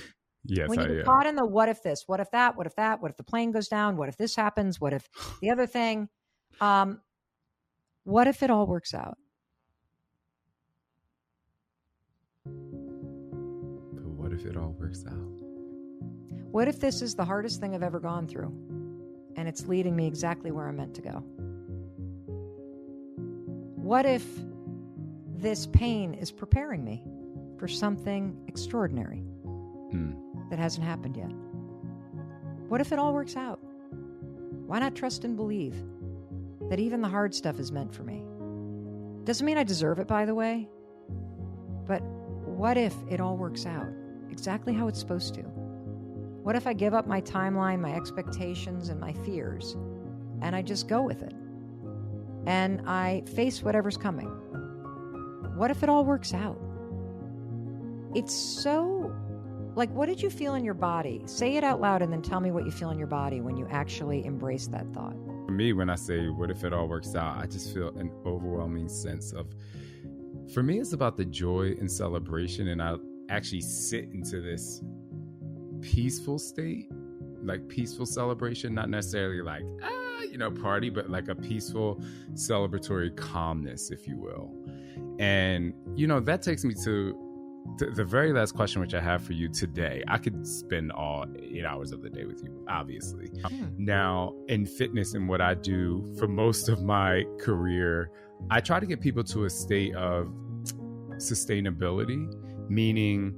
Yes, when you get caught in the what if this, what if that, what if that, what if the plane goes down, what if this happens, what if the other thing, what if it all works out? But what if it all works out? What if this is the hardest thing I've ever gone through, and it's leading me exactly where I'm meant to go? What if this pain is preparing me for something extraordinary that hasn't happened yet? What if it all works out? Why not trust and believe that even the hard stuff is meant for me? Doesn't mean I deserve it, by the way, but what if it all works out exactly how it's supposed to? What if I give up my timeline, my expectations, and my fears, and I just go with it? And I face whatever's coming. What if it all works out? It's so, like, what did you feel in your body? Say it out loud and then tell me what you feel in your body when you actually embrace that thought. For me, when I say, what if it all works out, I just feel an overwhelming sense of, for me, it's about the joy and celebration. And I actually sit into this peaceful state, like peaceful celebration, not necessarily like, party, but like a peaceful celebratory calmness, if you will. And, that takes me to the very last question which I have for you today, I could spend all 8 hours of the day with you, obviously. Now, in fitness and what I do for most of my career, I try to get people to a state of sustainability, meaning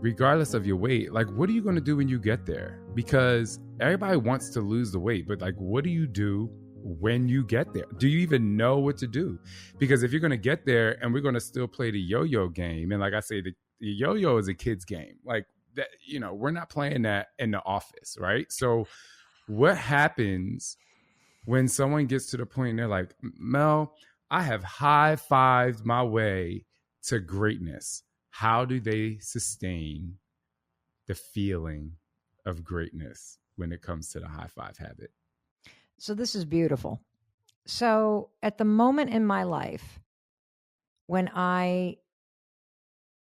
regardless of your weight, like, what are you going to do when you get there? Because everybody wants to lose the weight, but like, what do you do when you get there? Do you even know what to do? Because if you're going to get there and we're going to still play the yo-yo game, and like I say, the yo-yo is a kid's game. Like that, we're not playing that in the office, right? So what happens when someone gets to the point and they're like, Mel, I have high-fived my way to greatness. How do they sustain the feeling of greatness when it comes to the high-five habit? So this is beautiful. So at the moment in my life when I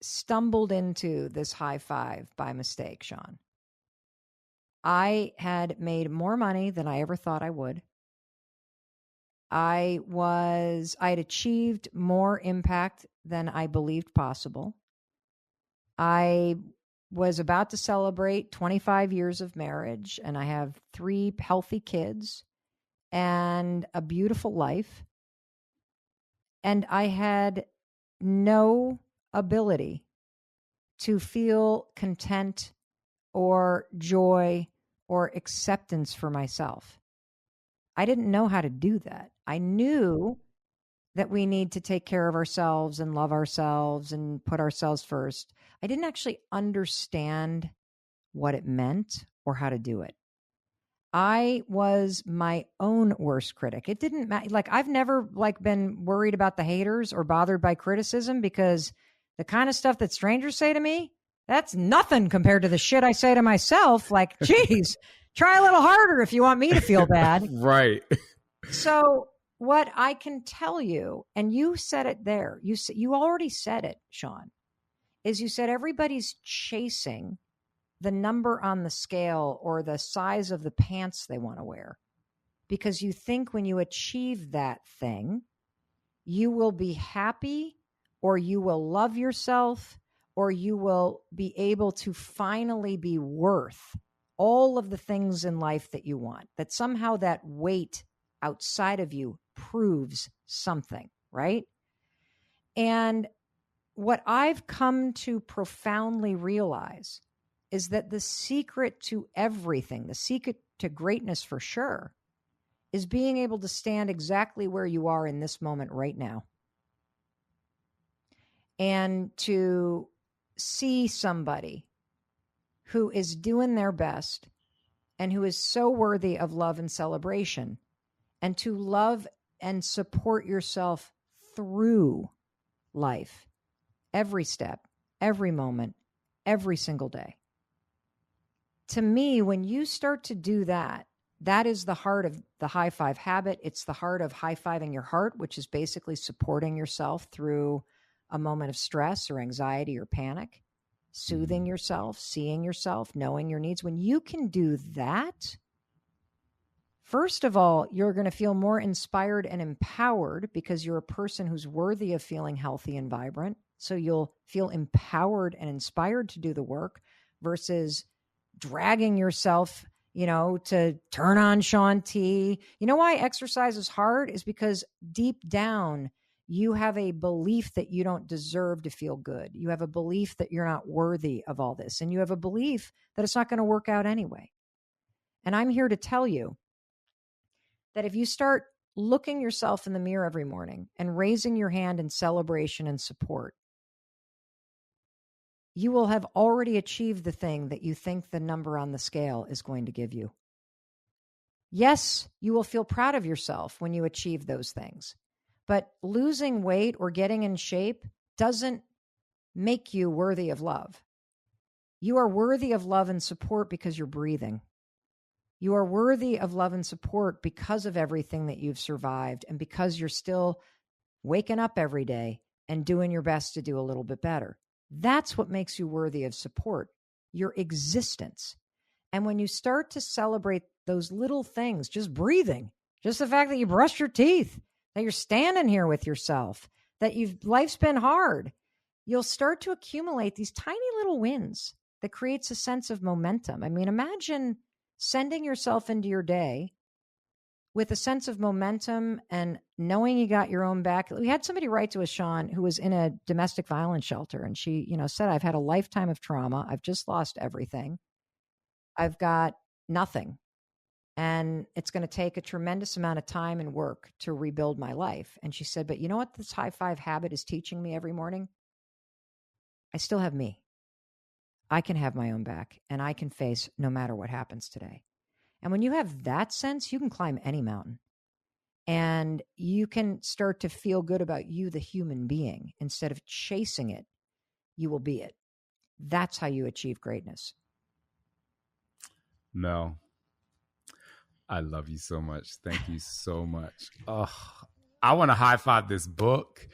stumbled into this high five by mistake, Shaun, I had made more money than I ever thought I would. I had achieved more impact than I believed possible. I was about to celebrate 25 years of marriage, and I have 3 healthy kids and a beautiful life. And I had no ability to feel content or joy or acceptance for myself. I didn't know how to do that. I knew that we need to take care of ourselves and love ourselves and put ourselves first. I didn't actually understand what it meant or how to do it. I was my own worst critic. It didn't matter. Like, I've never been worried about the haters or bothered by criticism, because the kind of stuff that strangers say to me, that's nothing compared to the shit I say to myself. Like, geez, try a little harder if you want me to feel bad. Right. So what I can tell you, and you said it there, you already said it, Shaun, is you said everybody's chasing the number on the scale or the size of the pants they want to wear, because you think when you achieve that thing, you will be happy, or you will love yourself, or you will be able to finally be worth all of the things in life that you want, that somehow that weight outside of you proves something, right? And what I've come to profoundly realize is that the secret to everything, the secret to greatness for sure, is being able to stand exactly where you are in this moment right now. And to see somebody who is doing their best and who is so worthy of love and celebration, and to love and support yourself through life, every step, every moment, every single day. To me, when you start to do that, that is the heart of the high five habit. It's the heart of high-fiving your heart, which is basically supporting yourself through a moment of stress or anxiety or panic, soothing yourself, seeing yourself, knowing your needs. When you can do that, first of all, you're going to feel more inspired and empowered, because you're a person who's worthy of feeling healthy and vibrant. So you'll feel empowered and inspired to do the work versus dragging yourself, to turn on Shaun T. You know why exercise is hard? Is because deep down, you have a belief that you don't deserve to feel good. You have a belief that you're not worthy of all this. And you have a belief that it's not going to work out anyway. And I'm here to tell you that if you start looking yourself in the mirror every morning and raising your hand in celebration and support, you will have already achieved the thing that you think the number on the scale is going to give you. Yes, you will feel proud of yourself when you achieve those things, but losing weight or getting in shape doesn't make you worthy of love. You are worthy of love and support because you're breathing. You are worthy of love and support because of everything that you've survived, and because you're still waking up every day and doing your best to do a little bit better. That's what makes you worthy of support, your existence. And when you start to celebrate those little things, just breathing, just the fact that you brushed your teeth, that you're standing here with yourself, that life's been hard, you'll start to accumulate these tiny little wins that creates a sense of momentum. I mean, imagine sending yourself into your day with a sense of momentum and knowing you got your own back. We had somebody write to us, Shaun, who was in a domestic violence shelter. And she, said, I've had a lifetime of trauma. I've just lost everything. I've got nothing. And it's going to take a tremendous amount of time and work to rebuild my life. And she said, but you know what this high five habit is teaching me every morning? I still have me. I can have my own back and I can face no matter what happens today. And when you have that sense, you can climb any mountain and you can start to feel good about you, the human being. Instead of chasing it, you will be it. That's how you achieve greatness. Mel, I love you so much. Thank you so much. Oh, I want to high five this book.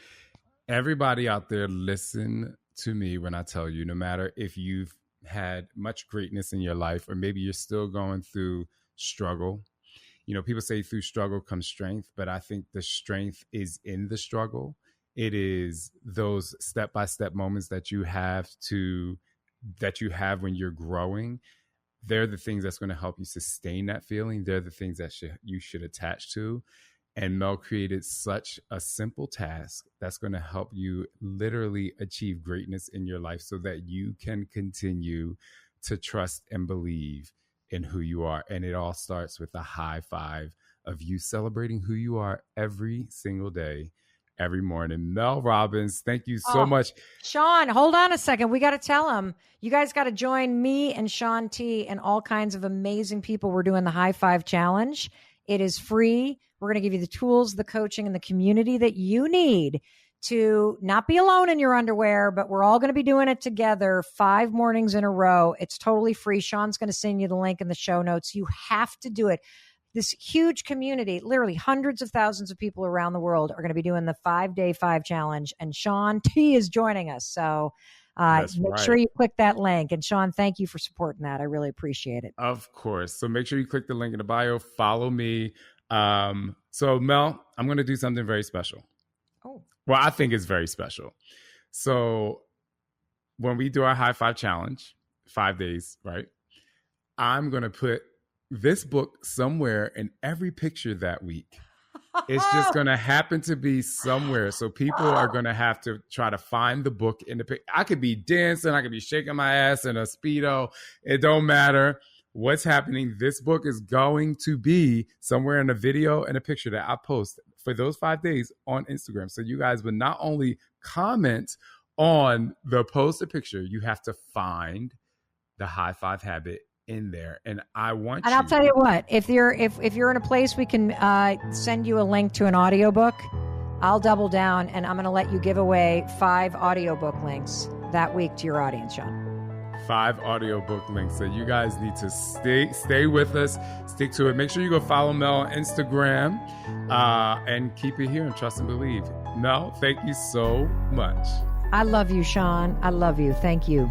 Everybody out there, listen to me when I tell you, no matter if you've had much greatness in your life or maybe you're still going through struggle. People say through struggle comes strength, but I think the strength is in the struggle. It is those step-by-step moments that you have when you're growing. They're the things that's going to help you sustain that feeling. They're the things that you should attach to. And Mel created such a simple task that's going to help you literally achieve greatness in your life so that you can continue to trust and believe in who you are. And it all starts with a high five of you celebrating who you are every single day, every morning. Mel Robbins, thank you so much. Shaun, hold on a second. We got to tell them. You guys got to join me and Shaun T and all kinds of amazing people. We're doing the High Five Challenge. It is free. We're going to give you the tools, the coaching, and the community that you need to not be alone in your underwear, but we're all going to be doing it together 5 mornings in a row. It's totally free. Shaun's going to send you the link in the show notes. You have to do it. This huge community, literally hundreds of thousands of people around the world are going to be doing the 5-day 5 challenge, and Shaun T is joining us. So make sure you click that link. And Shaun, thank you for supporting that. I really appreciate it. Of course. So make sure you click the link in the bio, follow me. So Mel, I'm going to do something very special. Oh. Well, I think it's very special. So when we do our high five challenge, 5 days, right? I'm going to put this book somewhere in every picture that week. It's just going to happen to be somewhere. So people are going to have to try to find the book in the picture. I could be dancing. I could be shaking my ass in a Speedo. It don't matter what's happening. This book is going to be somewhere in a video and a picture that I post for those 5 days on Instagram. So you guys would not only comment on the posted picture, you have to find the high five habit in there. And I want and I'll tell you what, if you're in a place we can send you a link to an audiobook, I'll double down and I'm going to let you give away 5 audiobook links that week to your audience, Shaun. 5 audiobook links. So you guys need to stay with us, stick to it. Make sure you go follow Mel on Instagram and keep it here and trust and believe. Mel, thank you so much. I love you, Shaun. I love you. Thank you.